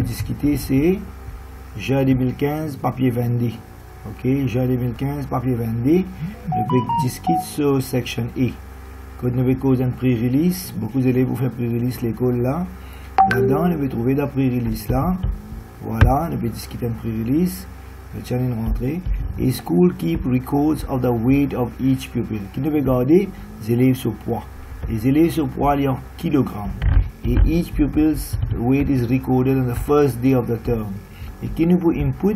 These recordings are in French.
discuter, c'est juin 2015, papier 22. Ok, juin 2015, papier 22. Nous pouvons discuter sur section A. Quand nous avons cause un pré-release, beaucoup d'élèves vont faire pré-release l'école là. Là-dedans, nous pouvons trouver la pré-release là. Voilà, nous pouvons discuter un pré-release. Le channel rentrée. A school keep records of the weight of each pupil. Qui nous pouvons garder les élèves sur poids. Les élèves sur poids, ils en kilogrammes. Et each pupil's weight is recorded on the first day of the term. Et qui nous pouvons input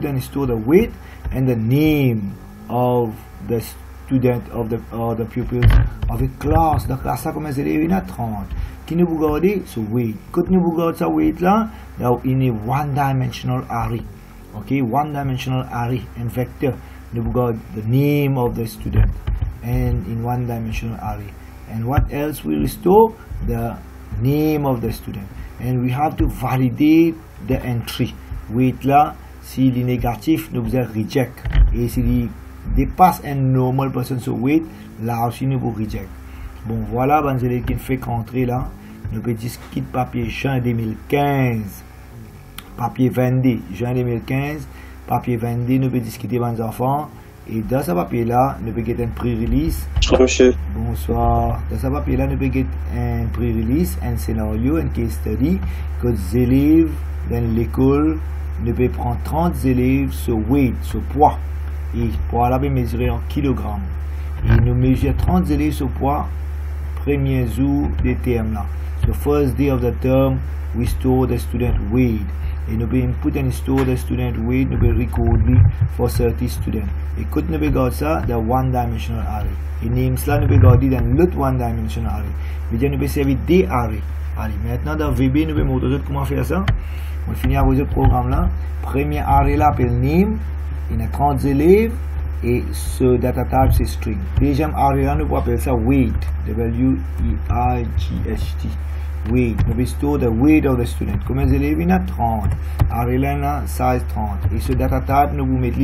and store the weight and the name of the student of the pupils of a class. La classe a comme élèves il y a 30. Qui nous pouvons garder ce weight. Quand nous pouvons garder ce weight là, in a one-dimensional array. Okay, one-dimensional array and vector. Nous pouvons garder the name of the student and in one-dimensional array. And what else will restore? The name of the student. And we have to validate the entry. Weight là, s'il est négatif, nous pouvons reject. Et s'il dépasse un normal person sur weight, là aussi nous pouvons reject. Bon, voilà, ben, c'est qui fait qu'entrer là. Nous pouvons discuter papier juin 2015. Papier 22, juin 2015. Papier 22, nous pouvons discuter avec les enfants. Et dans ce papier-là, nous pouvons get un pré-release. Bonsoir, monsieur. Bonsoir. Dans ce papier-là, nous pouvons get un pré-release, un scénario, un case study. Que les élèves dans l'école, nous pouvons prendre 30 élèves sur weight, sur poids. Et poids là, nous mesurer en kilogrammes. Et nous mesurons 30 élèves sur poids, premier jour des termes là. So first day of the term, we store the student weight. Et nous pouvons input and store the student weight, nous pouvons record for 30 students. Et quand nous pouvons garder ça, dans one-dimensional array. Et names là, nous pouvons garder dans l'autre one-dimensional array. C'est-à-dire, nous pouvons servir des arrays. Allez, maintenant dans VB, nous pouvons montrer comment faire ça. On finit avec ce programme là. Premier array là, appelle name. Il y a 30 élèves. Et ce data type, c'est string. Deuxième array là, nous pouvons appeler ça weight. W-E-I-G-H-T. Weight, nous pouvons store the weight of the student. Comme les élèves, il y a 30. Array là, size 30. Et ce data type, nous pouvons mettre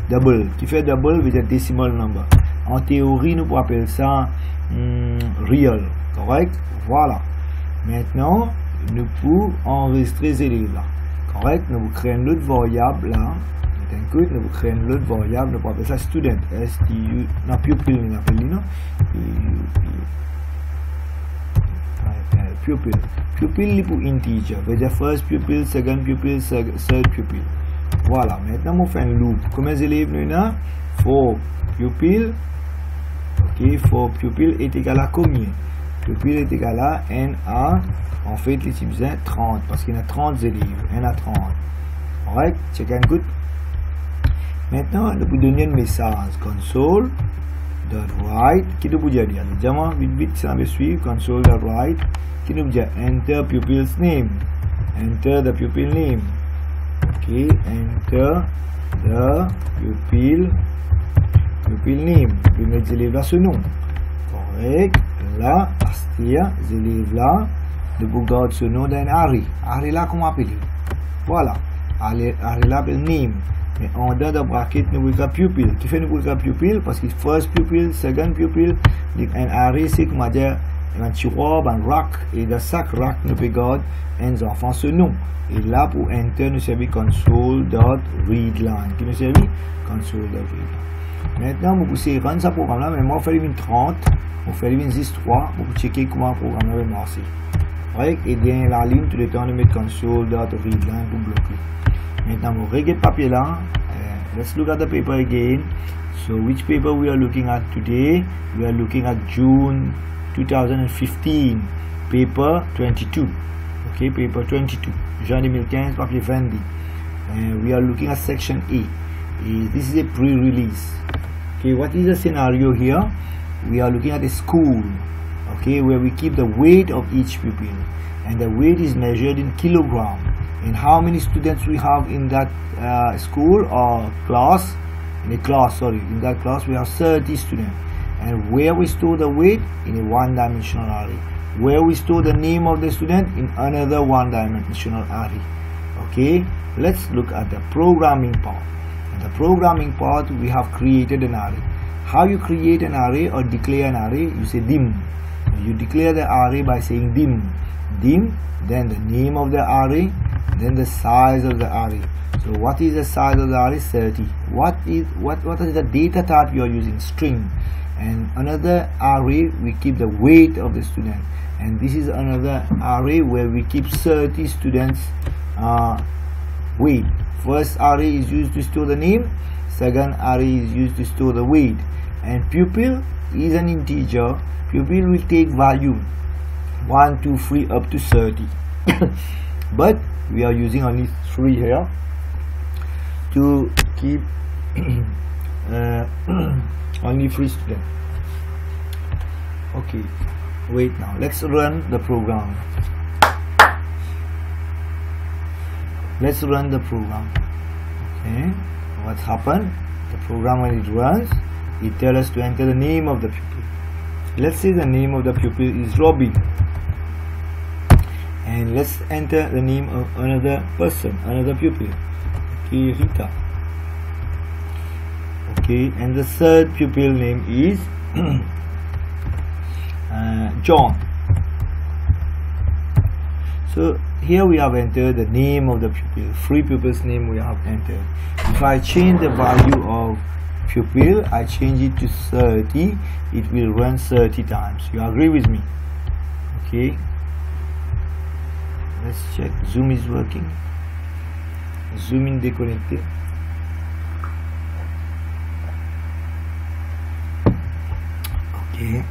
double. Qui fait double, veut dire decimal number. En théorie, nous pouvons appeler ça real. Correct? Voilà. Maintenant, nous pouvons enregistrer les élèves là. Correct? Nous pouvons créer une autre variable là. Nous pouvons créer une autre variable. Nous pouvons appeler ça student. S-T-U. Non, pupil, nous appelons non? Pupil. Pupil pour integer. Veut dire first pupil, second pupil, third pupil. Voilà. Maintenant, on fait un loop. Combien d'élèves nous avons? 4 pupil. Ok, 4 pupil est égal à combien? Pupil est égal à n a. En fait, les types 30 parce qu'il y a 30 élèves. N a 30. Alright, check and good. Maintenant, nous pouvons donner un message. Console.write. Qui nous peut dire? Déjà, vite, ça va suivre. Console.write. Qui nous dit enter pupil's name. Enter the pupil name. Ok, enter the pupil name. Je vais mettre les élèves là ce nom. Correct. Là, c'est-à-dire, les élèves là, nous pouvons garder ce nom d'un array. Array là, comment appeler? Voilà. Array là, appelle name. Mais en dedans de bracket, nous voulons pupil. Qui fait nous voulons pupil? Parce que first pupil, second pupil, un array, c'est comment dire, un tiroir, un rack, et dans chaque rack, nous pouvons garder un enfant ce nom. Et là, pour enter, nous servons console.readline. Qui nous servent? Console.readline. Maintenant, vous pouvez rendre ce programme là, mais moi, on fait 30, on fait 3, vous pouvez checker comment le programme va marcher. Et bien, la ligne, tout le temps, nous mettons console.readline pour bloquer. Maintenant, vous regardez le papier là. Let's look at the paper again. So, which paper we are looking at today? We are looking at June 2015, paper 22. Okay, paper 22. Juin 2015, papier 22. And we are looking at section A. This is a pre-release. Okay, what is the scenario here? We are looking at a school. Okay, where we keep the weight of each pupil. And the weight is measured in kilogram. And how many students we have in that school or class? In that class we have 30 students. And where we store the weight? In a one-dimensional array. Where we store the name of the student? In another one-dimensional array. Okay, let's look at the programming part. In the programming part, we have created an array. How you create an array or declare an array? You say dim. You declare the array by saying dim. dim, then the name of the array, then the size of the array. So what is the size of the array? 30. What is the data type you are using? String. And another array we keep the weight of the student, and this is another array where we keep 30 students weight. First array is used to store the name, second array is used to store the weight. And pupil is an integer. Pupil will take value 1, 2, 3 up to 30 but we are using only 3 here to keep only 3 students. Okay, wait, now let's run the program. Let's run the program. Okay, what's happened? The program, when it runs, it tells us to enter the name of the pupil. Let's say the name of the pupil is Robbie, and let's enter the name of another person, another pupil. Okay, Rita. Okay, and the third pupil name is John. So here we have entered the name of the pupil. 3 pupils' name we have entered. If I change the value of pupil, I change it to 30, it will run 30 times. You agree with me? Okay, let's check. Zoom is working. Zoom in déconnecté. Okay.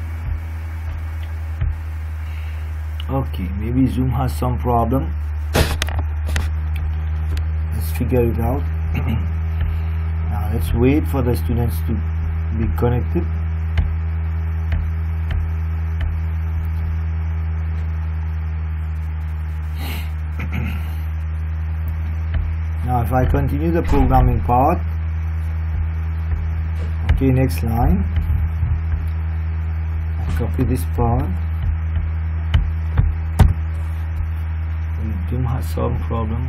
Okay, maybe Zoom has some problem. Let's figure it out. Now let's wait for the students to be connected. Now if I continue the programming part, okay, next line, I copy this part. Zoom has some problem.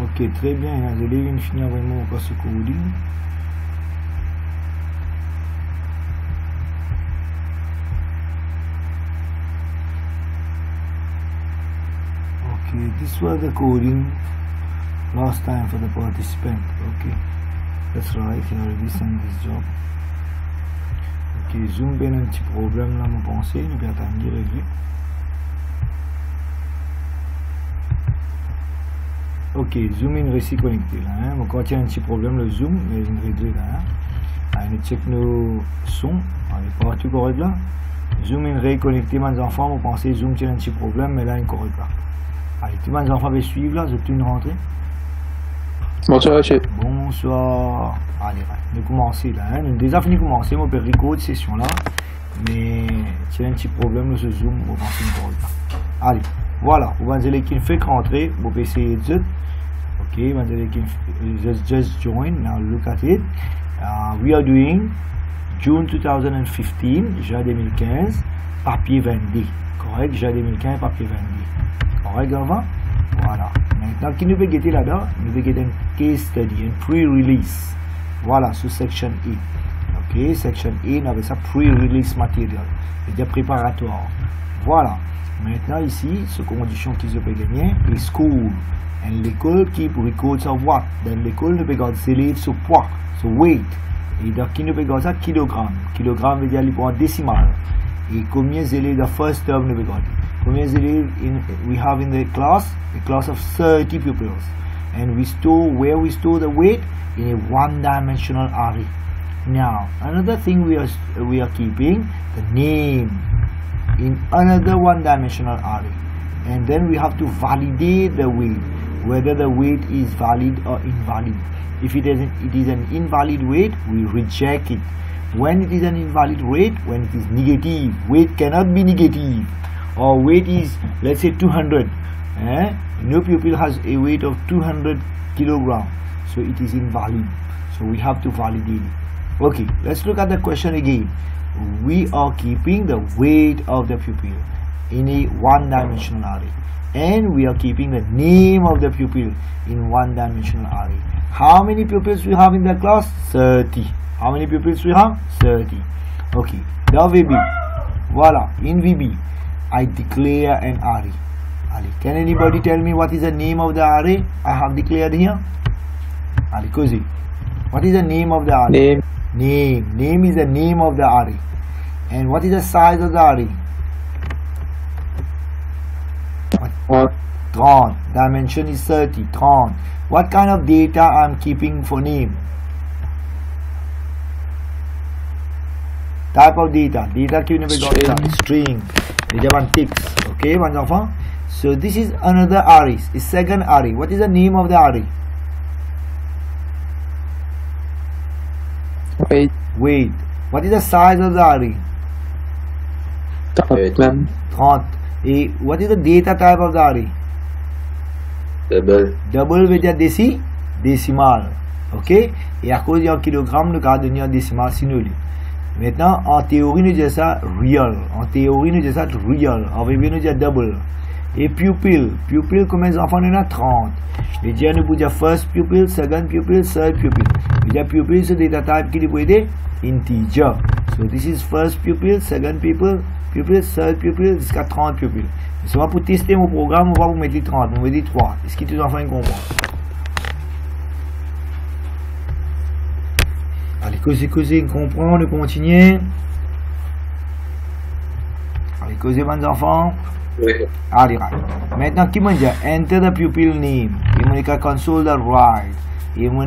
Ok, très bien, les élèves viennent finir vraiment encore ce coding. Okay, this was the coding last time for the participant. Okay, that's right, he already sent this job. Ok, Zoom bien un petit problème là, mon pensée, nous bien attendre de régler. Ok, Zoom in réussi connecté là, hein. Donc quand il y a un petit problème, le Zoom, mais il est réglé là, hein. Allez, nous check nos sons, allez, partout correct là. Zoom in reconnecté, mes enfants, vous pensez Zoom tient un petit problème, mais là il est correct là. Allez, tous mes enfants veulent suivre là, vous êtes une rentrée. Bonsoir, monsieur. Bonsoir. Allez, nous commençons là, hein. Nous avons déjà fini de commencer, mon père record session là, mais il y a un petit problème, ce Zoom, vous pensez une correct là. Allez, voilà, vous allez qu'il fait rentrer, vous pouvez essayer de suite. Okay, just join. Now look at it. We are doing June 2015, juin 2015, papier 20D. Correct, juin 2015, papier 20D. Correct, avant? Voilà. Maintenant, qui nous veut guetter là-dedans? Nous veut guetter un case study, un pre-release. Voilà, sous section E. Ok, section E, on avait ça pre-release material. C'est-à-dire préparatoire. Voilà. Maintenant, ici, ce condition qu'ils ont gagné est school. And l'école keep records of what? Then l'école nous regarde ses élèves sur poids, sur weight. Et donc, qui nous regarde ça? Kilogramme. Kilogramme veut dire les points décimales. Et combien d'élèves de first term nous regarde? Combien d'élèves we have in the class? A class of 30 pupils. And we store, where we store the weight? In a one-dimensional array. Now, another thing we are keeping, the name. in another one-dimensional array, and then we have to validate the weight, whether the weight is valid or invalid. If it is an invalid weight, we reject it. When it is an invalid weight, when it is negative, weight cannot be negative, or weight is, let's say, 200. No pupil has a weight of 200 kilograms, so it is invalid. So we have to validate it. Okay, let's look at the question again. We are keeping the weight of the pupil in a one-dimensional array, and we are keeping the name of the pupil in one-dimensional array. How many pupils we have in the class? 30. How many pupils we have? 30. Okay, the VB. Voila, in VB, I declare an array. Can anybody tell me what is the name of the array I have declared here? Ali Kozi, what is the name of the array? Name is the name of the array. And what is the size of the array? 30. Dimension is 30. 30. What kind of data I am keeping for name? Type of data. Data qui ne veut pas string. Déjà one text. Okay, my enfant. So this is another array. It's second array. What is the name of the array? Weight. What is the size of the array? 30. 30. What is the data type of the array? Double veut dire décimal. Ok? Et à cause d'un kilogramme, nous allons donner un décimal sinuli. Maintenant, en théorie, nous disons ça real. En théorie, nous disons ça real. En VB, nous disons double. Et pupil. Pupil, combien d'enfants nous avons? 30. Et dire nous pouvons dire first pupil, second pupil, third pupil. Et dire pupil, c'est data type qui peut aider integer. So this is first pupil, second pupil, third pupil, jusqu'à 30 pupils. C'est pour tester mon programme, on va vous mettre 30, on va mettre 3. Est-ce que tous les enfants comprennent? Allez, causer, comprend, on continue. Allez, causer, bons enfants. Oui. Allez, right. Maintenant, qui m'a dit enter the pupil name. Il m'a dit console the right. Il m'a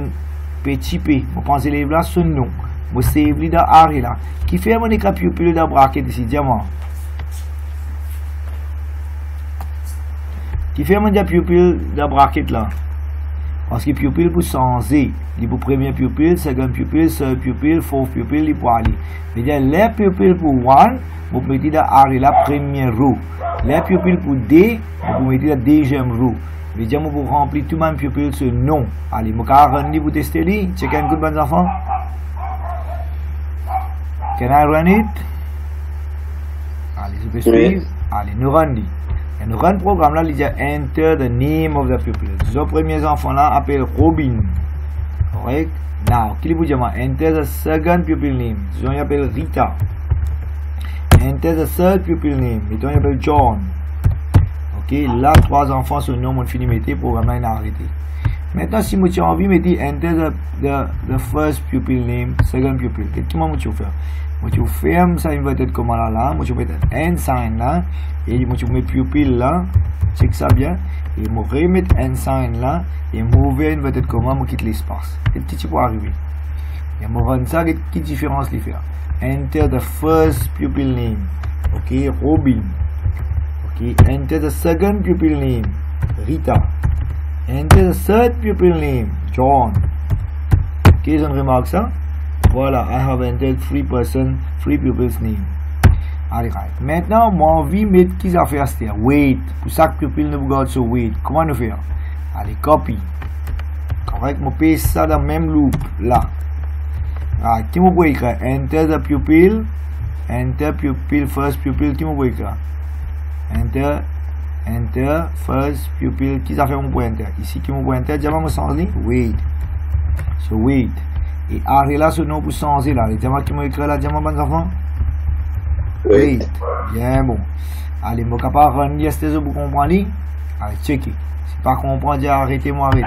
petit p. Je pense que l'élève là, son nom. Je save lui dans array là. Qui fait mon écran pupil dans bracket ici, diamant. Qui fait mon pupil dans bracket là. Parce que pupil pour changer. Il pour premier pupil, second pupil, third pupil, fourth pupil, il pour aller. C'est-à-dire, les pupils pour 1, vous mettez dans array la première row. Les pupils pour D, vous mettez la deuxième row. C'est-à-dire, vous remplir tout le monde pupil ce nom. Allez, je vais run pour tester. Check un coup de bon enfant. Can I run it? Allez, je peux suivre. Allez, nous run. Et nous run le programme là, il dit enter the name of the pupil. Les premiers enfants là appellent Robin. Correct? Now, qui vous dit enter the second pupil name. Ils appellent Rita. Enter the third pupil name. Ils appellent John. Ok, là, 3 enfants sont nom, on finit mettre, le programme là, il a arrêté. Maintenant, si vous avez envie de mettre enter the first pupil name, second pupil, qu'est-ce que vous faire? Vous fermez ça inverted comma là, vous mettez un sign là, et vous mettez pupil là, check ça bien, et vous remettez un sign là, et vous ouvrez inverted comma, vous quittez l'espace. Qu'est-ce qui peut arriver? Et vous rendre ça, quelle différence les faire? Enter the first pupil name, ok, Robin. Ok, enter the second pupil name, Rita. Enter the third pupil name, John. Ok, je remarque ça. Voilà, I have entered 3 pupils name. Allez, right. Maintenant, moi, envie de mettre qui ça fait c'est weight. Pour chaque pupil, nous regardons ce weight. Comment nous faire? Allez, copy. Correct, je passe ça dans le même loop là. Right. Qui vous écrire? Enter the pupil. Enter pupil, first pupil. Qui vous écrire? Enter first pupil. Qui ça fait mon point enter? Ici, qui mon point enter? Diamant, me changer. Wait. So wait. Et arrêt là, ce nom pour changer là. Les diamants qui m'ont écrit là, diamant, bon enfant? Wait. Bien bon. Allez, je suis capable de run yesterday pour comprendre. Allez, checker. Si pas comprendre, dis arrêtez-moi, arrêtez.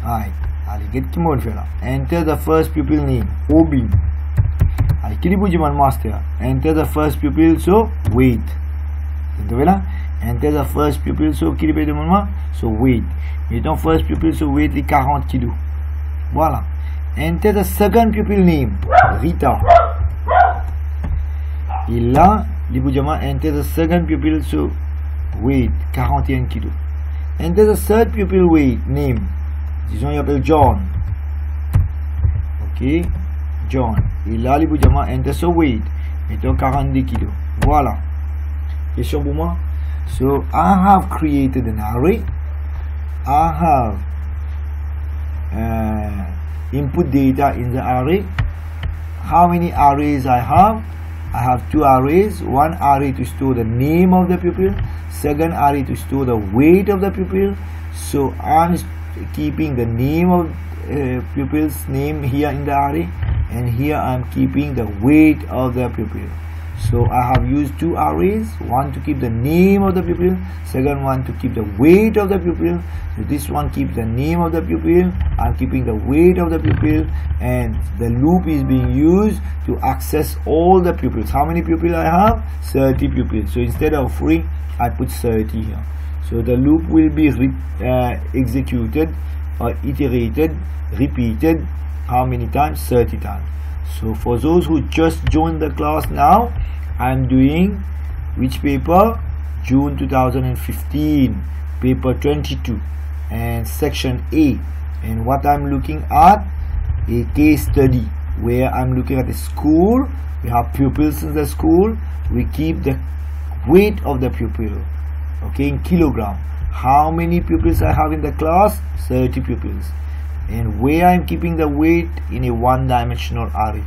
Allez, qu'est-ce qu'il m'a fait là? Enter the first pupil name. Robin. Allez, qui vous dit mon master? Enter the first pupil, so wait. Vous voyez là? Enter the first pupil, so qui lui demande moi? So wait. Mettons first pupil, so wait les 40 kilos. Voilà. Enter the second pupil name. Rita. Et là, li pou diamant enter the second pupil, so weight 41 kg. Enter the third pupil weight, name, disons il appelle John. Ok, John. Et là, li pou diamant enter so weight, mettons 42 kg. Voilà. Question pour moi? So I have created an array. I have input data in the array. How many arrays I have? I have two arrays. One array to store the name of the pupil, second array to store the weight of the pupil. So I'm keeping the name of pupil's name here in the array, and here I'm keeping the weight of the pupil. So I have used two arrays, one to keep the name of the pupil, second one to keep the weight of the pupil. So this one keeps the name of the pupil, I'm keeping the weight of the pupil, and the loop is being used to access all the pupils. How many pupils I have? 30 pupils. So instead of 3, I put 30 here. So the loop will be executed or iterated, repeated, how many times? 30 times. So for those who just joined the class now, I'm doing which paper? June 2015, paper 22 and section A. And what I'm looking at, a case study where I'm looking at a school. We have pupils in the school. We keep the weight of the pupil, okay, in kilogram. How many pupils I have in the class? 30 pupils. And where I'm keeping the weight? In a one-dimensional array.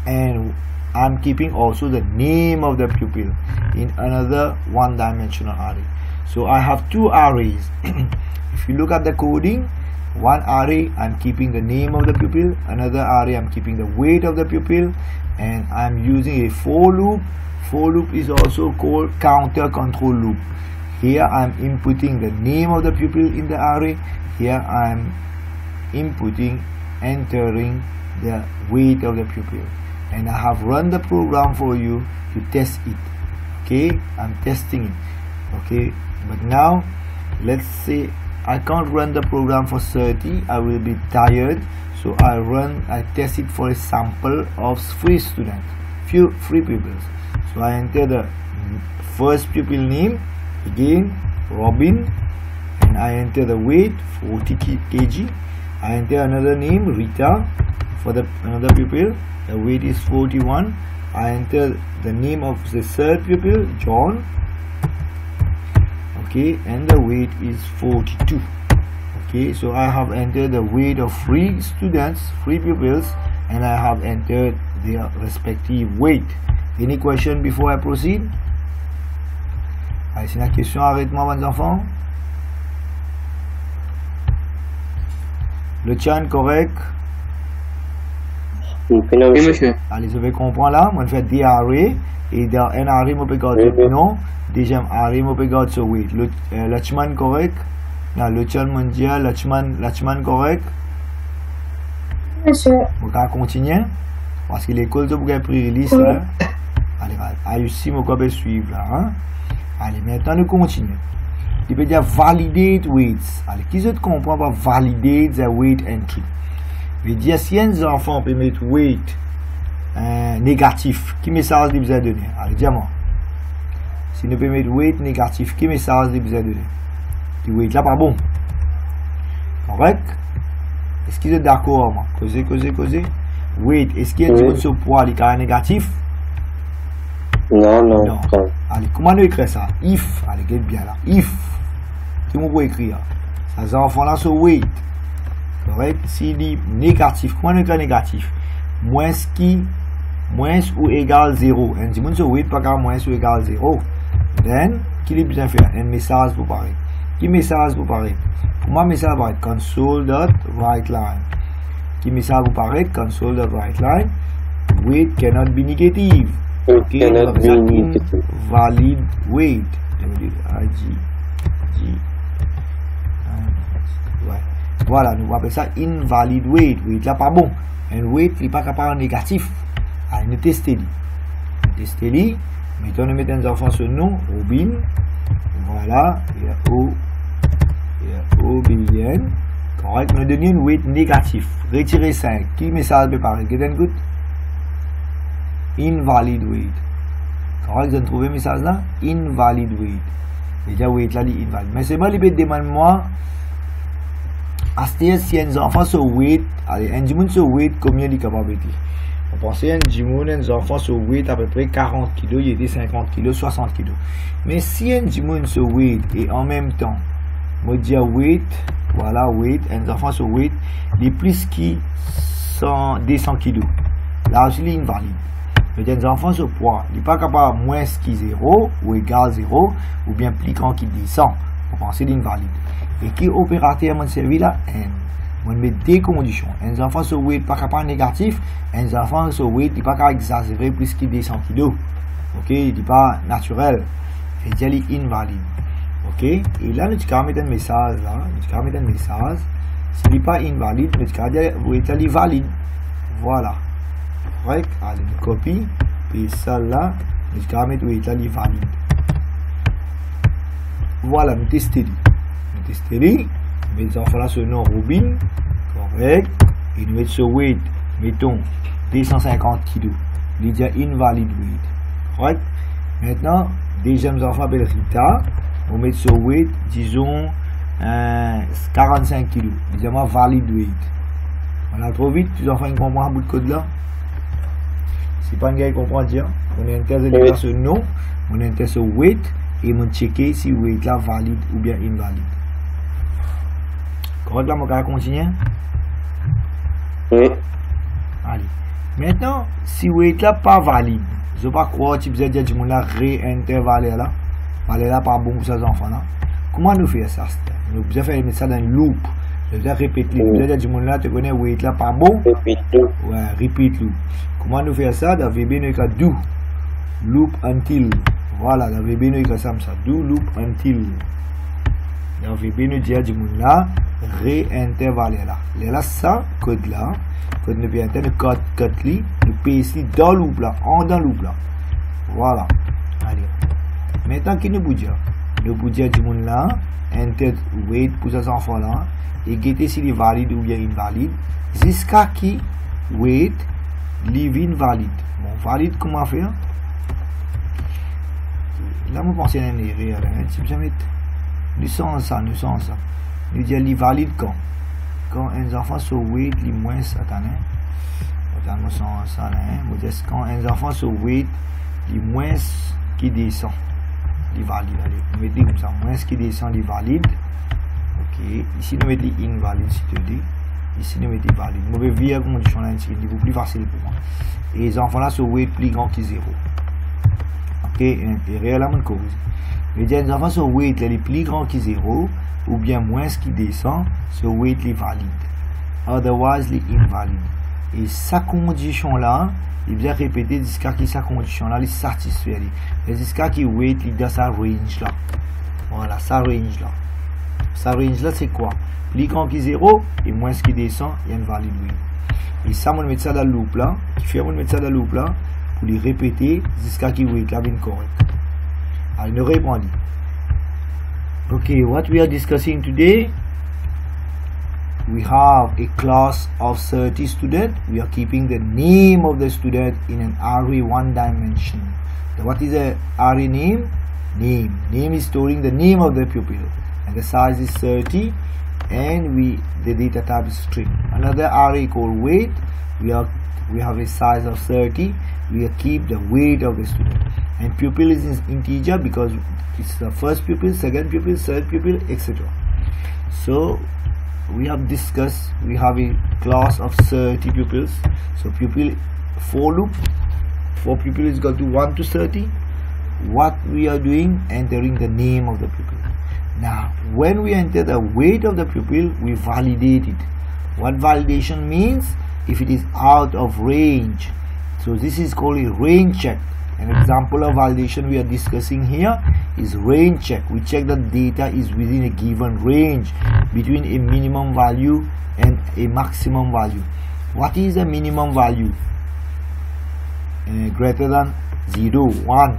And I'm keeping also the name of the pupil in another one-dimensional array. So I have two arrays. If you look at the coding, one array I'm keeping the name of the pupil, another array I'm keeping the weight of the pupil, and I'm using a for loop. For loop is also called counter control loop. Here I'm inputting the name of the pupil in the array. Here I'm inputting, entering the weight of the pupil, and I have run the program for you to test it. Okay, I'm testing it. Okay, but now let's say I can't run the program for 30, I will be tired, so I test it for a sample of 3 students, few 3 pupils. So I enter the first pupil name, again Robin, and I enter the weight 40 kg. I enter another name Rita for the another pupil, the weight is 41. I enter the name of the third pupil, John, okay, and the weight is 42. Okay, so I have entered the weight of 3 students, 3 pupils, and I have entered their respective weight. Any question before I proceed? Allez, c'est la question, arrête-moi, bons enfants. Le chan correct? Oui, monsieur. Allez, je vais comprendre là. Moi, je fais des arrays. Et dans un array, je peux garder le nom. Deuxième array, je peux garder ce weight. Le Lachman correct? Non, le chan mondial, Lachman correct? Monsieur. On va continuer. Parce que l'école de Bougain pré-release là. Allez, ici, je vais suivre là. Hein? Allez, maintenant, nous continuons. Il peut dire validate weights. Allez, qui se comprend par validate the weight entry? Il veut dire si un enfant peut mettre weight négatif, qui message il vous a donné? Allez, dis-moi. Si nous peut mettre weight négatif, qui message il vous a donné? Le weight là pas bon. Correct? Est-ce qu'il est d'accord? Causez. Weight, est-ce qu'il y a un ce poids qui est négatif? Non. Allez, comment nous écrire ça? If, allez, get bien là. If, qui vous pouvez écrire? Ça, enfant là, ce weight. Correct? S'il dit négatif, comment nous écrire négatif? Moins ou égal 0. Et dit, ce weight pas qu'à moins ou égal 0. Then, qu'il est besoin de faire? Un message pour pareil. Qui message pour pareil? Pour moi, message pour être console.writeLine. Qui message pour pareil? Console.writeLine. Weight cannot be negative. Okay, cannot be invalid weight. Ouais. Voilà, nous appelons ça invalid weight. Weight là pas bon. Un weight il n'est pas capable négatif. Allez, nous testons. Mettons, nous mettons les enfants sur nom, Robin. Voilà, il y a O-B-I-N. Correct, nous donnons un weight négatif. Retirez 5. Qui message peut parler? Get and good? Invalid weight. Correct, vous avez trouvé le message là? Invalid weight. Déjà, weight là, il invalid. Mais c'est moi qui demande moi, si un enfant sur weight, allez, un dimoun sur weight, combien il est capable de? On pensait un dimoun, un enfant sur weight à peu près 40 kg, il était 50 kg, 60 kg. Mais si un dimoun sur weight et en même temps, on dit weight, voilà, weight, un enfant sur weight, il est plus qui 200 kg. Là aussi, il est invalide. Mais un enfant sur poids, il n'est pas capable moins qui 0 ou égal 0 ou bien plus grand qui 100. On pense qu'il est invalide. Et qui opérateur m'a servi là? On met deux conditions. Un enfant sur weight pas capable négatif, un enfant sur weight il pas capable exagérer plus qu'il 200 kg. Ok, il n'est pas naturel. Et il est invalide. Ok, et là nous allons mettre un message là, nous allons mettre un message. S'il n'est pas invalide, nous allons dire weight est valide. Voilà. Correct. Allez, nous copie. Puis ça là, nous allons mettre weight est valide. Voilà, nous testons. Nous testons. Nous enfants là ce nom Robin. Correct. Et nous mettons ce weight, mettons 250 kg. Il est déjà invalide weight. Correct. Maintenant, deuxième enfant appelle Rita. On met ce weight, disons 45 kg. Disons valide weight. On a trop vite, les enfants comprennent un bout de code là. Si pas un gars qui comprend dire, on est intéressé par ce nom, on est intéressé au weight et on checker si weight là valide ou bien invalide. Correct là, on va continuer. Oui. Allez. Maintenant, si weight là pas valide, je ne sais pas quoi, tu peux dire que tu as réintervaller là. Valeur là pas bon pour ces enfants là. Comment nous faire ça? Nous devons faire mettre ça dans une loop. Je vais répéter. Vous allez dire du monde là, tu connais weight là pas bon. Repeat loop. Ouais, repeat loop. Comment nous faire ça? Dans VB nous avons do loop until. Voilà, dans VB nous avons ça. Do loop until. Dans VB nous dit du monde là, réintervaller là. Là ça code là, code nous bien le code li, nous paste dans loop là, en dans loop là. Voilà. Allez. Maintenant, qui nous bouge? Nous bouge du monde là, enter weight pour ces enfants là, et guetter s'il est valide ou bien invalide, jusqu'à qui weight live invalide. Bon, valide, comment faire? Là, je pense qu'il y a une erreur. Nous sommes ça. Nous disons qu'il est valide quand? Quand un enfant sur weight, il est moins satané. Nous sommes ça. Nous disons quand un enfant sur weight, il est moins qui descend. Il valide. Allez, nous mettons comme ça, moins qui descend, il valide. Ok, ici nous mettons invalide, si tu dis. Ici nous mettons valide. Nous vais via condition là, c'est beaucoup plus facile pour moi. Et les enfants là sur weight plus grand que 0. Ok, et réellement cause. Mais les enfants sur weight là, les plus grand que 0 ou bien moins qui descend, sur weight les valide. Otherwise les invalide. Et sa condition là, il vient répéter jusqu'à qui sa condition là, il satisfait. Jusqu'à qui weight il dans sa range là. Voilà, sa range là. Sa range là c'est quoi? Plus grand que 0 et moins qui descend, il y a une valide weight. Et ça, on met ça dans le loop là. Qui fait on met ça dans le loop là pour les répéter jusqu'à qui weight là bien correct. Alors nous répondons. Okay, what we are discussing today? We have a class of 30 students. We are keeping the name of the student in an array one dimension. What is a array name? Name is storing the name of the pupil, and the size is 30, and the data type is string. Another array called weight. We have a size of 30. We keep the weight of the student, and pupil is in integer because it's the first pupil, second pupil, third pupil, etc. So we have discussed, we have a class of 30 pupils. So pupil for loop, for pupil is equal to 1 to 30. What we are doing, entering the name of the pupil. Now when we enter the weight of the pupil, we validate it. What validation means? If it is out of range. So this is called a range check. An example of validation we are discussing here is range check. We check that data is within a given range between a minimum value and a maximum value. What is a minimum value? Greater than 0, 1.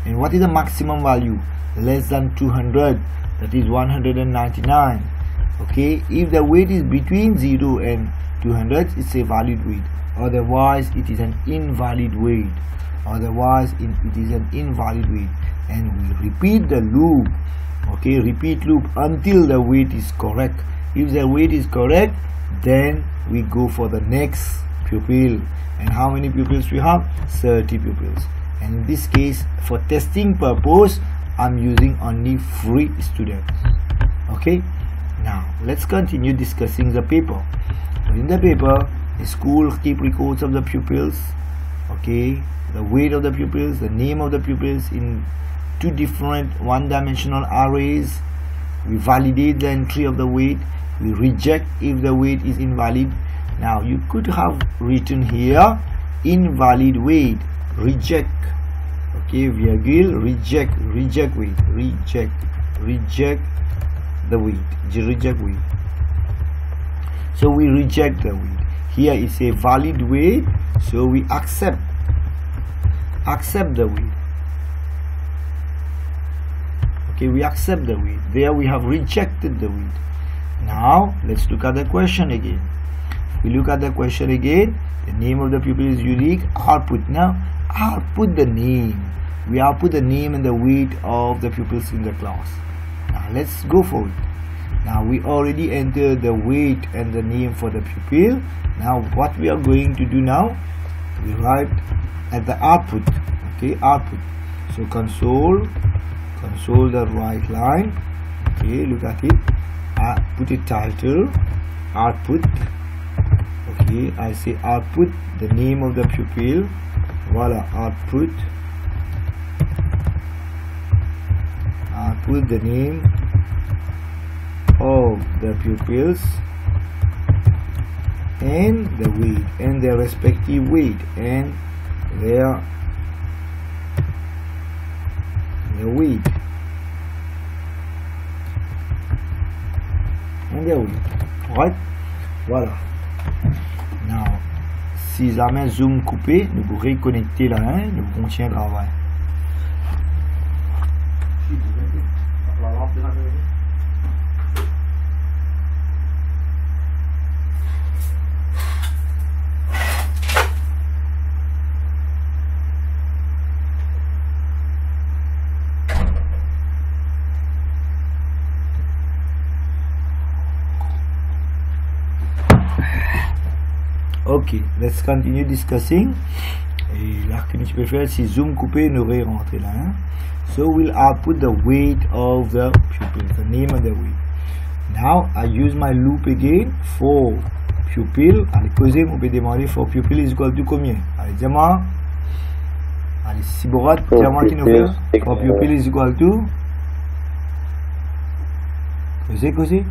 And what is the maximum value? Less than 200, that is 199. Okay, if the weight is between 0 and 200, it's a valid weight. Otherwise it is an invalid weight. otherwise it is an invalid weight. And we repeat the loop, okay, repeat loop until the weight is correct. If the weight is correct, then we go for the next pupil. And how many pupils we have? 30 pupils. And in this case, for testing purpose, I'm using only 3 students. Okay, now let's continue discussing the paper. So in the paper, the school keep records of the pupils, okay, the weight of the pupils, the name of the pupils in 2 different one-dimensional arrays. We validate the entry of the weight. We reject if the weight is invalid. Now you could have written here invalid weight, reject, okay, virgule, reject weight, reject the weight, reject weight. So we reject the weight. Here it's a valid weight, so we accept the weight. Okay, we accept the weight. There we have rejected the weight. Now let's look at the question again. We look at the question again. The name of the pupil is unique. Output. Now output the name. We output the name and the weight of the pupils in the class. Now let's go for it. Now we already entered the weight and the name for the pupil. Now what we are going to do now, we write at the output. Okay, output. So console the right line. Okay, look at it. Put a title, output. Okay, I say output the name of the pupil. Voila, output the name of the pupils and the weight and their respective weight and their weight and their weight. Right? Voilà. Now, si jamais zoom coupé, nous vous reconnecter là, hein, nous contient le travail. Ok, let's continue discussing. Et là que tu peux faire, si zoom coupé, nous re-rentrer là. Hein? So we'll output the weight of the pupil, the name of the weight. Now I use my loop again for pupil. Allez, poser, on peut demander for pupil is equal to combien? Allez, diamant. Allez, si Borat, diamant qui nous fait. For pupil is equal to. Poser.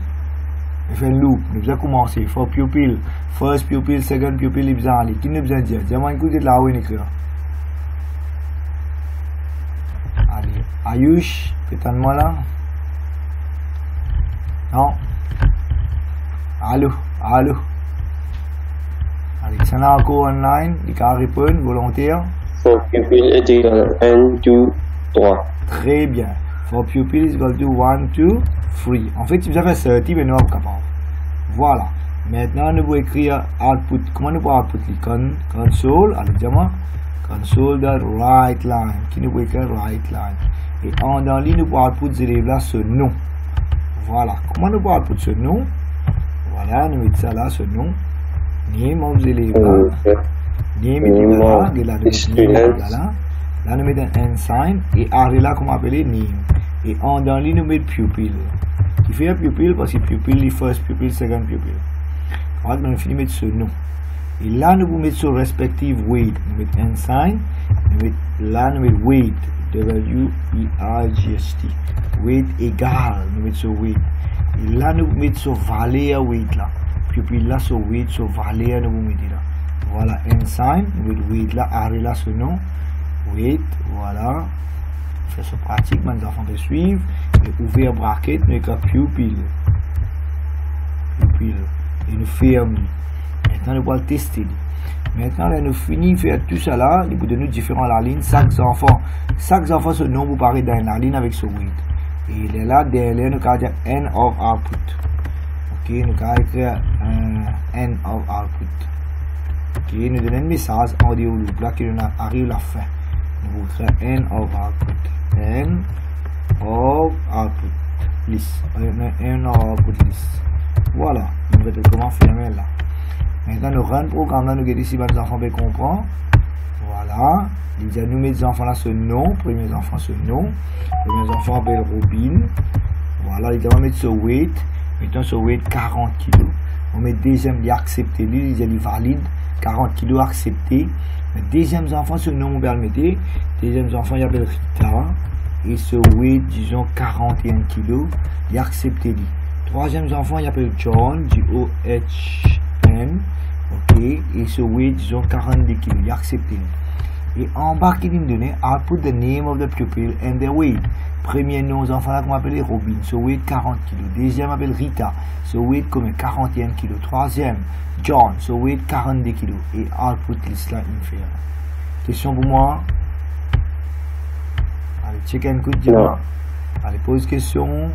Je fais un loop, nous allons commencer. For pupil, first pupil, second pupil, il besoin aller. Qui nous besoin dire? Diamant, écoutez là où il écrit. Allez, Ayush, pétane-moi là. Non. Allô. Allez, ça là encore online, il can répondre, volontaire. For pupil est égal à 1, 2, 3. Très bien. For pupil is equal to 1, 2, 3. En fait, si vous avez 30, mais nous sommes capables. Voilà. Maintenant, nous pouvons écrire output. Comment nous pouvons output? Console, allez, dis-moi. Console the right line. Qui nous pouvons écrire right line. Et en dans ligne, nous pouvons output ces élèves là ce nom. Voilà. Comment nous pouvons output ce nom? Voilà, nous mettons ça là, ce nom. Name of the élèves là. Name est là. Et là, nous mettons là. Là, nous mettons un sign. Et arrêt là, comment appeler name. Et en dans ligne, nous mettons pupil. Qui fait un pupil parce que pupil, first pupil, second pupil. On va finir mettre ce nom. Et là, nous mettons sur respective weight. Nous mettons un sign. Là, nous mettons weight. W-E-I-G-S-T. Weight égal. Nous mettons sur weight. Et là, nous mettons sur valeur weight là. Pupil là, sur weight, sur valeur, nous mettons là. Voilà, un sign. Nous mettons weight là. Arrêt là, ce nom. Weight. Voilà. Fait ce pratique, mes enfants peuvent suivre. Et ouvrir bracket, nous avons pupil. Et nous fermons. Maintenant, nous allons tester. Maintenant, là, nous finissons de faire tout ça là. Nous donnons différents la ligne. Chaque enfant, ce nom vous paraît dans la ligne avec ce weight. Et il est là, derrière, nous allons dire end of output. Ok, nous allons écrire end of output. Ok, nous donnons un message en dehors loop là qui nous arrive à la fin. nous créons n of output. N of output list. N of output list. Voilà. Nous allons comment fermer là. Maintenant, nous run programme là, nous allons ici, les enfants peuvent comprendre. Voilà. Il dit à nous mettre les enfants là ce nom. Premiers enfants ce nom. Premiers enfants appellent Robin. Voilà. Il dit on va mettre ce weight. Mettons ce weight 40 kg. On met deuxième, il accepté. Lui, il dit il valide. 40 kg accepté. Le deuxième enfant, ce nom, on va le mettre. Deuxième enfant, il appelle Rita. Et ce weight, disons 41 kg. Il accepté lui. Troisième enfant, il appelle John. John. Ok. Et ce weight, disons 42 kg. Il accepté lui. Et en bas, il me donne output the name of the pupil and their weight. Premier nom, enfants là qu'on appelle Robin, ce weight 40 kg. Deuxième appelle Rita, ce weight comme 41 kg. Troisième, John, ce weight 42 kg. Et output list là, il fait. Question pour moi? Allez, check and good, dis-moi. Allez, pose question.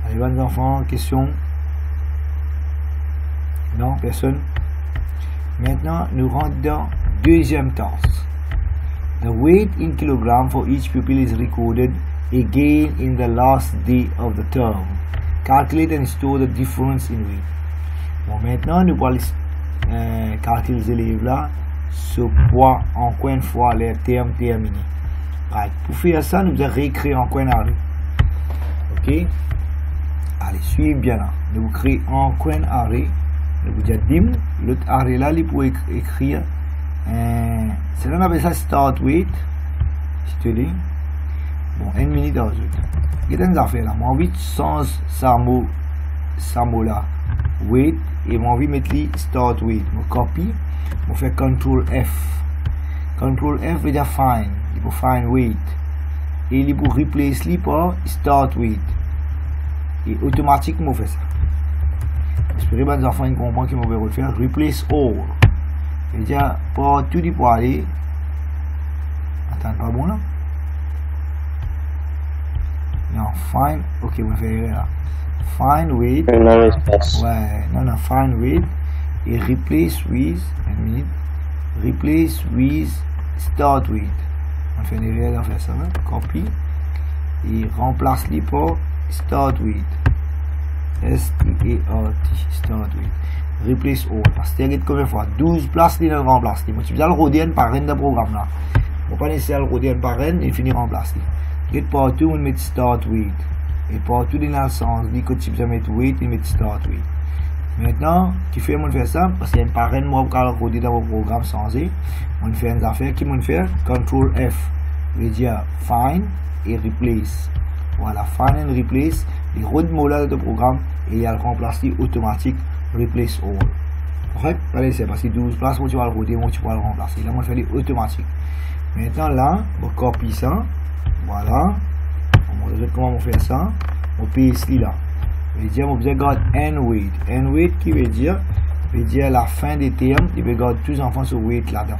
Allez, bonnes enfants, question. Non, personne. Maintenant, nous rentrons dans deuxième task. The weight in kilograms for each pupil is recorded again in the last day of the term. Calculate and store the difference in weight. Bon, maintenant, nous allons calculer les élèves là, ce poids encore une fois les termes terminés. Right. Pour faire ça, nous allons réécrire encore un arrêt. Ok? Allez, suivez bien là. Nous créons encore un arrêt. Vous dites dim, l'autre arrêt là, il pour écrire. C'est là qu'on appelle ça start weight. Je te dis. Bon, une minute dans le jeu. Qu'est-ce que ça fait là? Moi, envie de changer ça mot là. Weight. Et moi, envie de mettre les start weight. Je copie. Je fais CTRL F. CTRL F veut dire find. Il faut find weight. Et il pour replace li par start weight. Et automatiquement, je fais ça. J'espère que les enfants comprennent qu'ils vont faire replace all. C'est-à-dire, pour tout dit pour aller. Attends, pas bon là? Non, find. Ok, on va faire là. Find with. Ouais, non, find with. Et replace with. Une minute. Replace with. Start with. On fait une erreur, on fait ça. Copy. Et remplace les par start with. S-T-A-R-T, start with. Replace all. Parce que c'est combien de fois? 12 places, il remplace. Si vous avez le rodien par un de programme là. Vous ne pas nécessaire le rodien par un, il finit remplacer. Get partout, on met start with. Et partout dans le sens, dit que si vous mettez with, il met start with. Maintenant, qui fait, on fait ça? Parce qu'il y a une parraine, moi, vous le rodien dans vos programmes sans et. On fait une affaire, qui on fait? CTRL F. veut dire find et replace. Voilà, find and replace. Il redemole là le programme et il y a le remplacer automatique replace all. Correct? Allez, c'est parce que 12 places, moi tu vas le roder, moi tu vas le remplacer. Là, moi je fais automatique. Maintenant là, on copie ça. Voilà. On va montrer comment on fait ça. On paste là. Ça veut dire, on veut garder end weight. End weight qui veut dire la fin des termes, il veut garder tous les enfants sur weight là-dedans.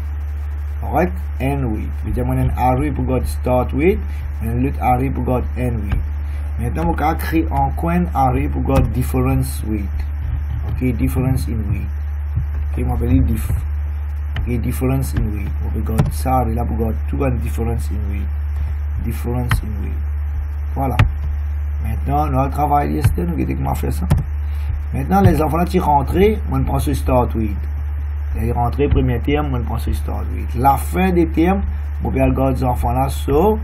Correct? End weight. Ça veut dire, on a un array pour garder start weight, et un autre array pour garder end weight. Maintenant, on va créer un coin array pour garder difference weight. Ok, difference in weight. Ok, on va appeler diff. Ok, difference in weight. On va garder ça, et là pour garder tout un difference in weight. Difference in weight. Voilà. Maintenant, on va travailler, nous allons comment faire ça. Maintenant, les enfants là qui rentrent, on prend ce start weight. Ils rentrent, premier terme, on prend ce start weight. La fin des termes, on va garder les enfants là sur.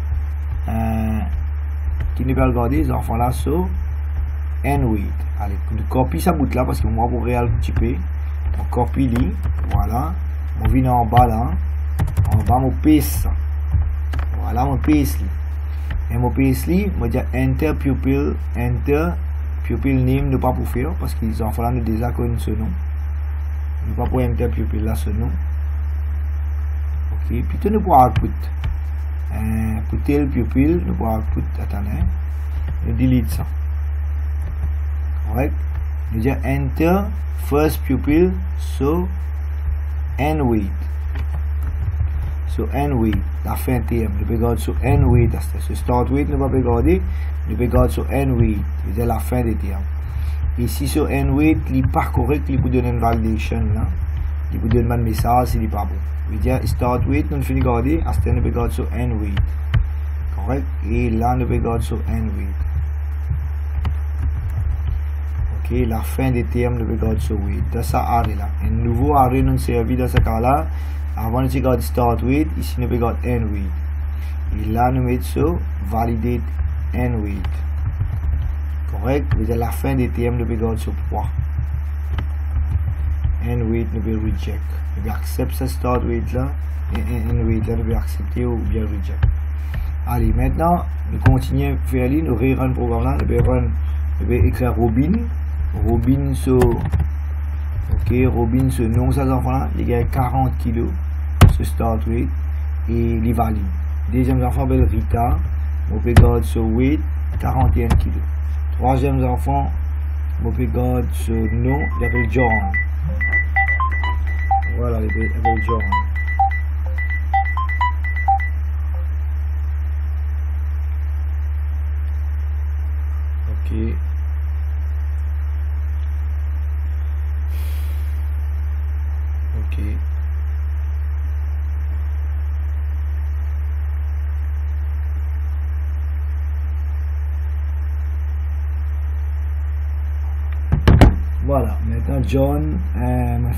Qui ne va regarder les enfants là sur end weight. Allez, on copie ça bout là parce que moi pour réel petit peu. On copie li, voilà. On vient en bas là. En bas, on paste ça. Voilà, on paste li. Et on paste li, on dit enter pupil name ne pas pour faire parce que les enfants là ne déjà connaissent ce nom. Ne pas pour enter pupil là ce nom. Ok, puis tu ne pourras output. Pour tel pupil, nous pouvons output, attendez, nous delete ça. Correct? Nous dire enter first pupil, so end weight. So end weight, la fin terme, nous pouvons regarder sur end weight, so start weight, nous pouvons regarder, nous pouvons regarder sur end weight, c'est-à-dire la fin des termes. Et si sur n weight il n'est pas correct, il peut donner une validation là. Il peut donner un message s'il n'est pas bon. Je veux dire start weight, nous finissons garder, à ce temps nous pouvons garder sur n weight. Correct? Et là nous pouvons garder sur n weight. Ok, la fin des termes nous pouvons garder sur weight. Dans ça arrêt là. Un nouveau arrêt nous servi dans ce cas là. Avant de garder start weight, ici nous pouvons garder n weight. Et là nous mettons sur validate n weight. Correct? Vous avez la fin des termes de garder sur 3. N weight nous pouvons reject. Nous pouvons accepter ce start weight là. Et n weight là nous pouvons accepter ou bien reject. Allez, maintenant nous continuons à faire nous rerun le programme là. Nous pouvons écrire Robin. Robin sur ok, Robin sur nom ces enfants là. Il y a 40 kg ce start weight et il valide. Deuxième enfant belle Rita. On peut garder sur weight 41 kg. Troisième enfant, on peut garder ce nom, il s'appelle John. Voilà, il s'appelle John. Ok. Ok. Voilà, maintenant John, je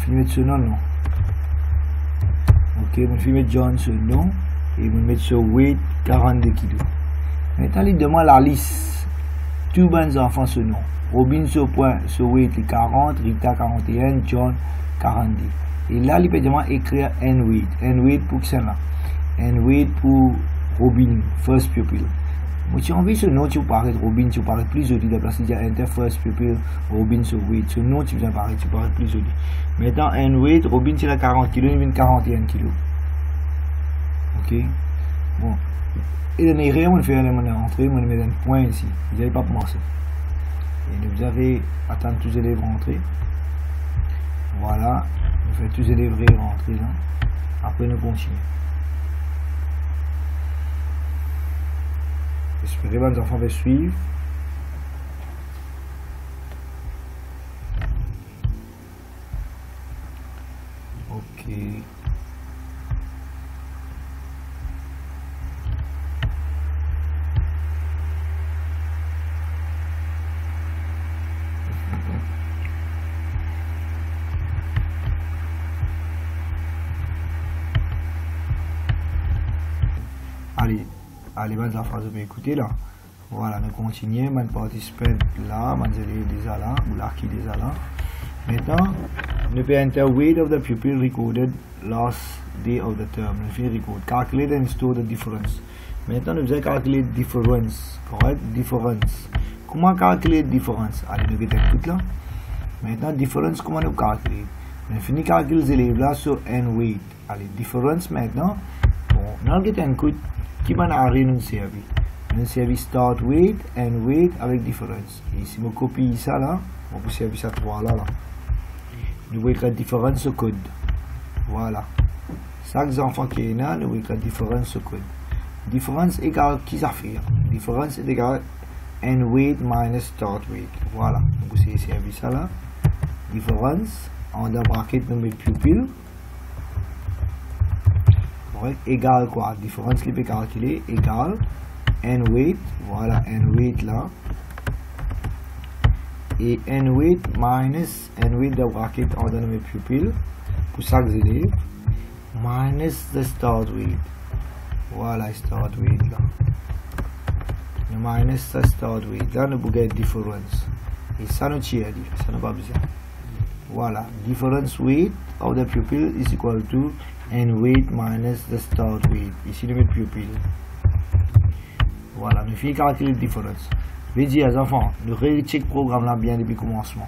vais mettre ce nom, non. Ok, je vais mettre John ce nom et je vais mettre ce weight 42 kg. Maintenant, il demande la liste. Tous les enfants ce nom. Robin ce point, ce weight est 40, Rita 41, John 42. Et là, il peut demander écrire n weight. N weight pour qui c'est là? N weight pour Robin, first pupil. Moi, tu as envie ce nom, tu parais Robin, tu parais plus joli. De place, il y a enter first pupil, Robin sur weight. Ce nom, tu parais plus joli. Maintenant, n weight, Robin, c'est la 40 kg, il vient 41 kg. Ok. Bon. Et dans les rayons, on fait un élément d'entrée, on met un point ici. Vous n'avez pas commencé. Et vous avez attendre tous les élèves rentrer. Voilà. On fait tous les élèves rentrer là. Après, nous continuons. J'espère que les enfants vont suivre. Ok. Allez, les enfants, vous pouvez écouter là. Voilà, nous continuons. Mon participant là, mon élève déjà là, ou là qui déjà là. Maintenant, nous pouvons enter weight of the pupil recorded last day of the term. Nous pouvons record, calculate and store the difference. Maintenant, nous allons calculer difference, correct? Difference. Comment calculer difference? Allez, nous écoutons là. Maintenant, difference, comment nous calculer? Nous finissons de calculer les élèves là sur n weight. Allez, difference maintenant. Bon, nous allons écouter. Qui m'a arrêté nous servi? Nous servi start weight and weight avec différence. Et si je copie ça là, on peut servir ça 3 là. Nous voyons la différence au code. Voilà. Chaque enfant qui est là, nous voyons la différence au code. Différence égale qui ça fait? Différence est égale n weight minus start weight. Voilà. Donc vous avez servi ça là. Différence en bracket nous mettons pupil. Égal quoi? Différence qui peut calculer égal n weight, voilà n weight là, et n weight minus n weight de bracket en donne mes pupilles pour chaque élève minus the start weight, voilà start weight là, le minus the start weight là nous pouvons différence et ça nous tire, ça n'a pas besoin. Voilà, difference weight of the pupil is equal to n weight minus the start weight. Ici, nous mettons pupil. Voilà, nous finissons calculer la différence. Je vais dire aux enfants, nous récheck le programme là bien depuis le commencement.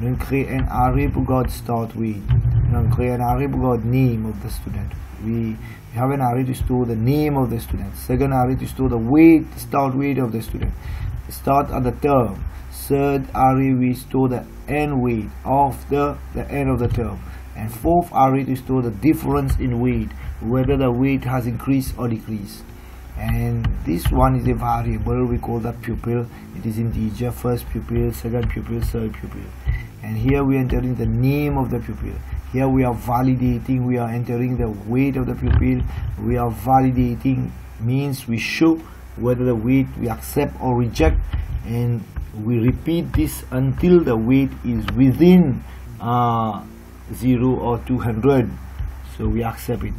Nous créons un array pour garder start weight. Nous créons un array pour garder name of the student. We have an array to store the name of the student. Second array to store the weight, start weight of the student. Start at the term. Third array we store the n weight of the end of the term. And fourth array to store the difference in weight, whether the weight has increased or decreased. and this one is a variable. We call that pupil. It is integer, first pupil, second pupil, third pupil. And here we are entering the name of the pupil. Here we are validating, we are entering the weight of the pupil. We are validating means we show whether the weight we accept or reject, and we repeat this until the weight is within 0 or 200, so we accept it.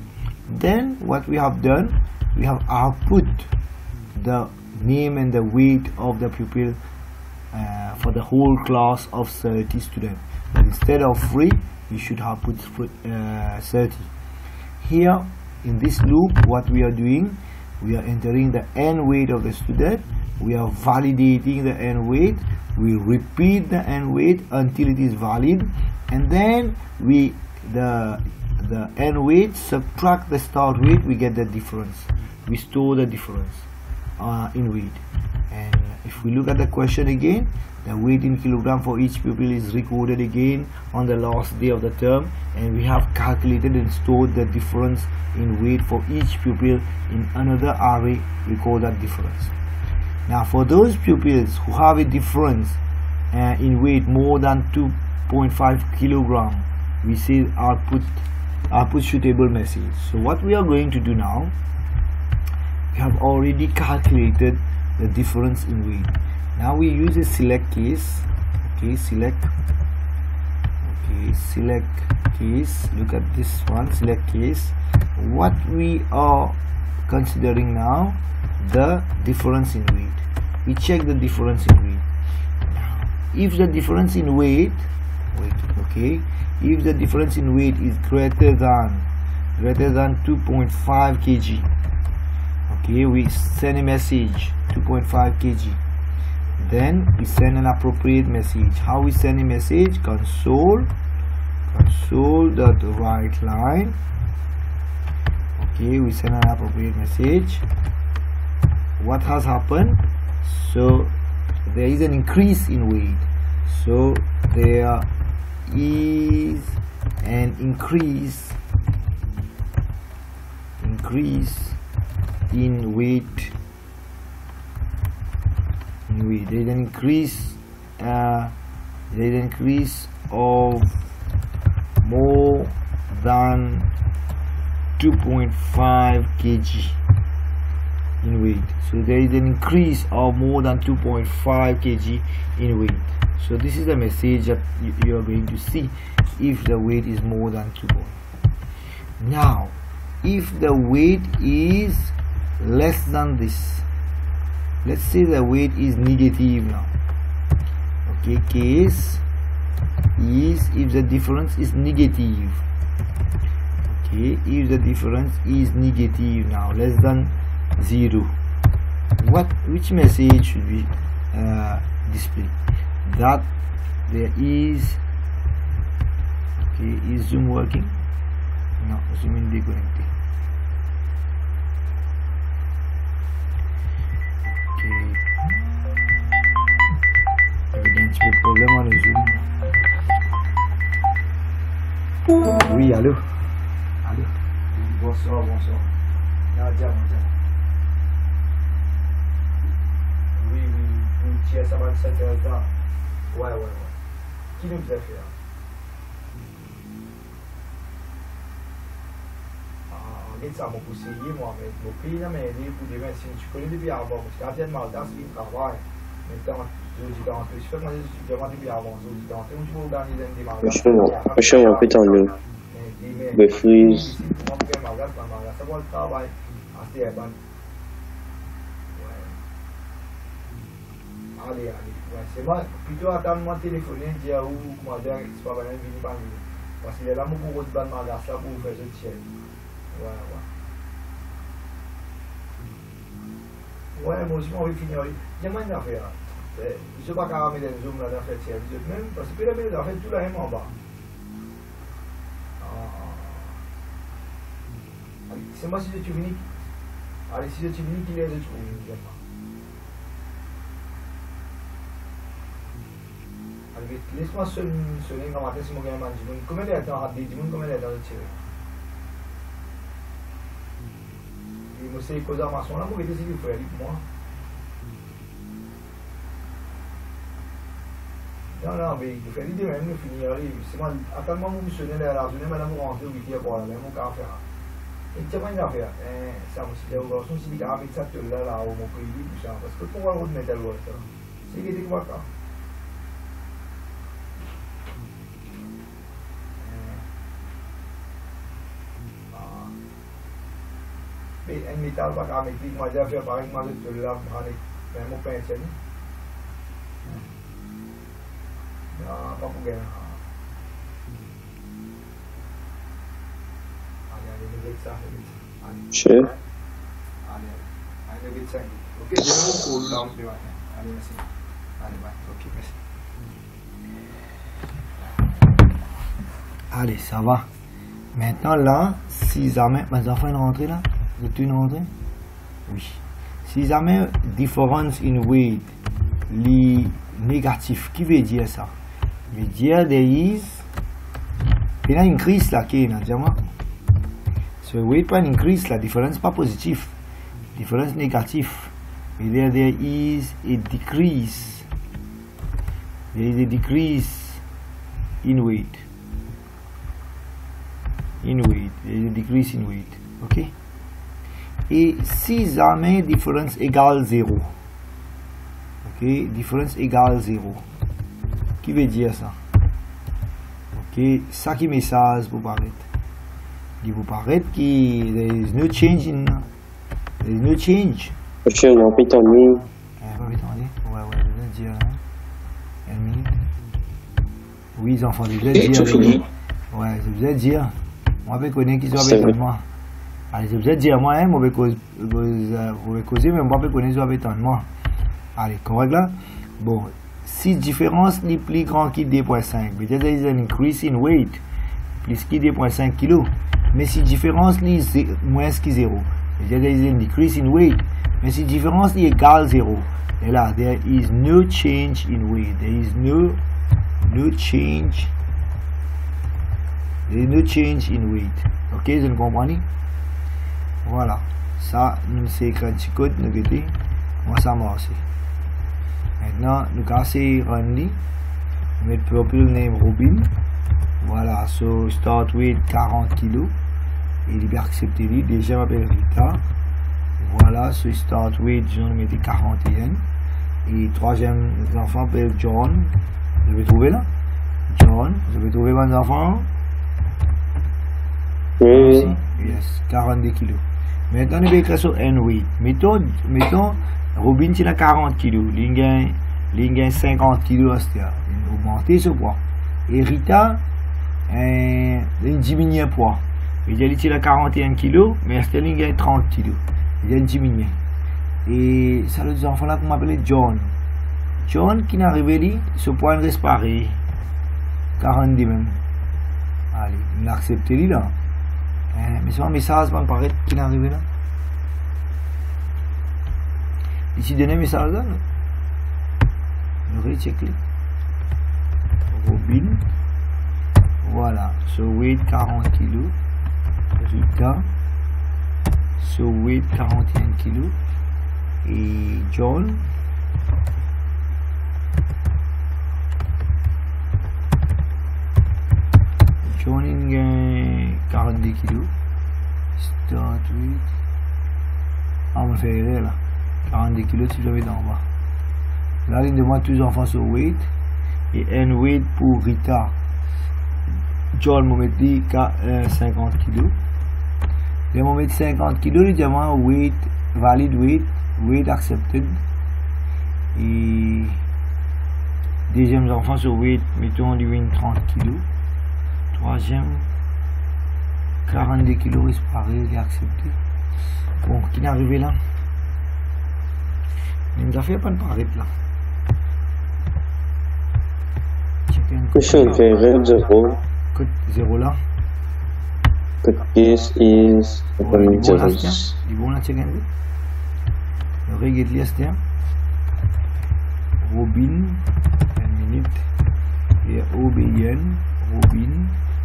Then what we have done, we have output the name and the weight of the pupil for the whole class of 30 students. But instead of 3, we should have put 30. Here in this loop, what we are doing, we are entering the n weight of the student. We are validating the n weight. We repeat the n weight until it is valid, and then we the n weight subtract the start weight, we get the difference. We store the difference in weight. And if we look at the question again, the weight in kilogram for each pupil is recorded again on the last day of the term, and we have calculated and stored the difference in weight for each pupil in another array. We call that difference. Now for those pupils who have a difference in weight more than 2.5 kilogram, we say output suitable message. So what we are going to do now, we have already calculated the difference in weight. Now we use a select case. Okay, select case. Look at this one, select case. What we are considering now, the difference in weight. We check the difference in weight. Now, if the difference in weight, if the difference in weight is greater than 2.5 kg, okay, we send a message 2.5 kg. Then we send an appropriate message. How we send a message? Console dot write line. Okay, we send an appropriate message. What has happened? So there is an increase in weight. So there is an increase in weight. There is an increase of more than 2.5 kg in weight. So there is an increase of more than 2.5 kg in weight. So this is the message that you are going to see if the weight is more than 2. Now if the weight is less than this, let's say the weight is negative now. Okay, case is if the difference is negative. Okay, if the difference is negative now, less than 0, which message should we display? That there is, okay, is Zoom working? No, Zoom is deconnected. Evidence with problem on Zoom. Oui, allô. Bonsoir. Nadia. Oui, tiens, ça va 7 heures. Ouais. Qui nous a fait? Ça m'a poussé, moi, mais mon pays n'a pas aidé pour des médecins. Tu connais depuis avant, parce qu'à Vienne Maldas, il travaille. Maintenant, je dis dans tout, je fais moi, je demande depuis avant, je dis dans tout, je peux organiser des Maldas. Monsieur, on peut t'en dire. Le freeze. Ça va le travail. C'est bon. Allez. C'est moi, plutôt attendre mon téléphone, dire où, comment dire, c'est pas vraiment venu par lui. Parce qu'il est là, mon gros de ban Maldas, là, pour faire ce tiers. Ouais, moi aussi, on va finir. Il y a moins d'affaires. Je ne sais pas quand on met des zooms là dans cette série. Même parce que la belle affaire, tout là est en bas. C'est moi si je suis venu. Allez, si je suis venu, qui est le trou? Allez, laisse-moi sonner dans ma tête si mon gars m'a dit. Combien de temps a dit? Combien de temps de tirer? moi c'est cause d'armation là, moi je décide de faire pour moi. Non, mais il fait l'idée même de finir, c'est moi, à tel moment où je suis là, la journée, madame, vous rentrez au 8h pour la même, mon cas à faire. Et tu sais pas une affaire, ça me dit, au garçon, si il y a avec ça, là, au mon pays, tout ça, parce que pour moi, on met tel voie, ça. C'est qu'il y a des quoi, ça. Mais un métal, pas qu'à mettre, moi, j'ai fait pareil, moi, je là, même au pinceau. Non, pas pour gagner. Allez, ça. Sure. Allez, vite ça. Ok, j'ai un cool là, on peut voir. Allez, merci. Allez, bye. Ok, merci. Allez, ça va. Maintenant, là, si jamais, mes enfants, une rentrée là, vous êtes une rentrée? Oui. Si jamais, difference in weight, les négatifs, qui veut dire ça? Veut dire there is il y a une increase là qui est là, dis-moi. So weight pas une increase là, différence pas positif, différence négatif. Veut dire there is a decrease. There is a decrease in weight. In weight, there is a decrease in weight. Ok? Et si jamais différence égale 0. Ok? Différence égale 0. Qui veut dire ça? Ok, ça qui message pour paraître. Il vous paraît que there is no change in. There is no change. Monsieur, on peut t'ennuyer. Ouais, je vais dire. Une minute. Oui, les enfants, je vais dire. Ouais, je vais dire. Moi, je connais qui sont avec moi. Allez, je vais dire, moi, je vais causer, mais moi, je connais qui sont avec moi. Allez, correct là? Bon. Si différence est plus grand que 2.5, peut-être qu'il y a un increase in weight, plus que 2.5 kg. Mais si différence est moins que 0, peut-être qu'il y a un decrease in weight. Mais si différence est égale 0, et là, there is no change in weight. There is no change. There is no change in weight. Ok, vous comprenez? Voilà. Ça, nous c'est écrit un code, nous mettons. Moi, ça marche. Maintenant, nous casser Runly, mettre purple name Robin. Voilà, so start with 40 kg. Il est bien accepté. Déjà, m'appelle Rita. Voilà, so start with, je vais mettre 41. Et troisième enfant s'appelle John. Je vais trouver là. John, je vais trouver mon enfant. Oui. Yes, 42 kg. Maintenant, nous vais écrire sur N8. Mettons, Robin, il a 40 kg. Il a 50 kg à ce temps. Il a augmenté ce poids. Et Rita, il diminue le poids. Il a 41 kg, mais il a 30 kg. Il a diminué. Et ça, les enfants là qu'on m'appelle John. John qui est arrivé, ce poids reste pareil. 42 même. Allez, il a accepté là. Mais c'est un message va me paraître qu'il est arrivé là. Ici donné un message là. Je vais checker. Robin. Voilà. So weight 40 kg. Rita. So weight 41 kg. Et John. John in 42 kg. Start with. Ah, on me fait erreur là. 42 kg si j'avais d'en bas. Là, il demande tous les enfants sur weight. Et un weight pour Rita. John m'a dit 50 kg. Il m'a mis 50 kg, il demande weight, valid weight, weight accepted. Et deuxième enfant sur weight, mettons du 30 kg. Troisième, 42 kg, c'est pareil, il est accepté. Bon, qui est arrivé là? Il nous a fait pas de paraître là. Monsieur, on fait 0. Code 0 là. Code case is. Il bon là, check it. Le règle liste là. Robin, 1 minute. Et OBN, Robin.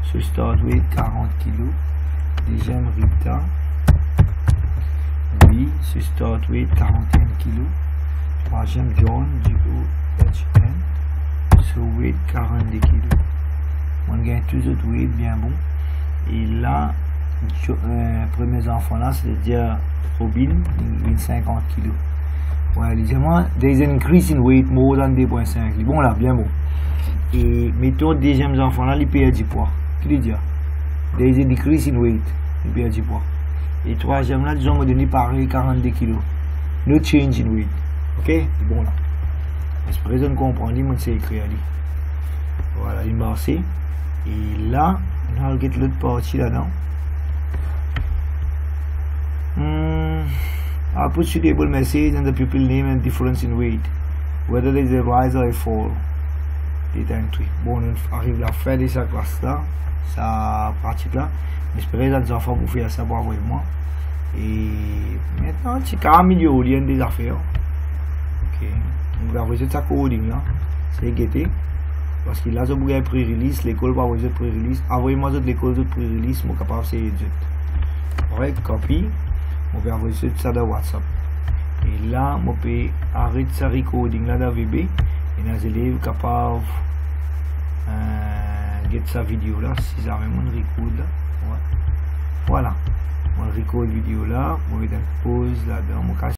So start with 40 kg. Deuxième Rita. sur start weight 41 kg. Troisième John GOHN sur weight 42 kg. On gagne tous les autres weight bien bon. Et là, premiers enfants là, c'est-à-dire Robin, il 50 kg. Ouais, évidemment, there is an increase in weight more than 2.5. Bon là, bien bon. Et mettons deuxième enfant là, il perd 10 poids. Qui dit? There is a decrease in weight, il perd 10 poids. Et troisième là, disons, on donné pareil 42 kg. No change in weight. Ok? C'est bon là. Est-ce que vous comprenez? Moi, c'est écrit à lui. Voilà, il marche. Et là, on va get l'autre partie là-dedans. I'll put suitable message and the pupil name and difference in weight. Whether there is a rise or a fall. Data entry. Bon, on arrive à la fin de sa classe là, sa pratique là. J'espère que les enfants vont faire ça pour avoir moi. Et maintenant, c'est qu'à améliorer des affaires. Ok. On va avoir cette coding là. C'est guetté. Parce que là, je vais un pré-release. L'école va avoir un pré-release. Envoyez-moi l'école de pré-release. Je suis capable de faire ça. Ouais, copie. On va envoyer ça dans WhatsApp. Et là, on peut arrêter ce recording là dans VB. Et les élèves capables de get sa vidéo là. Si ça même on record là. Ouais. Voilà. On record vidéo là. On va mettre une pause là dans mon cas.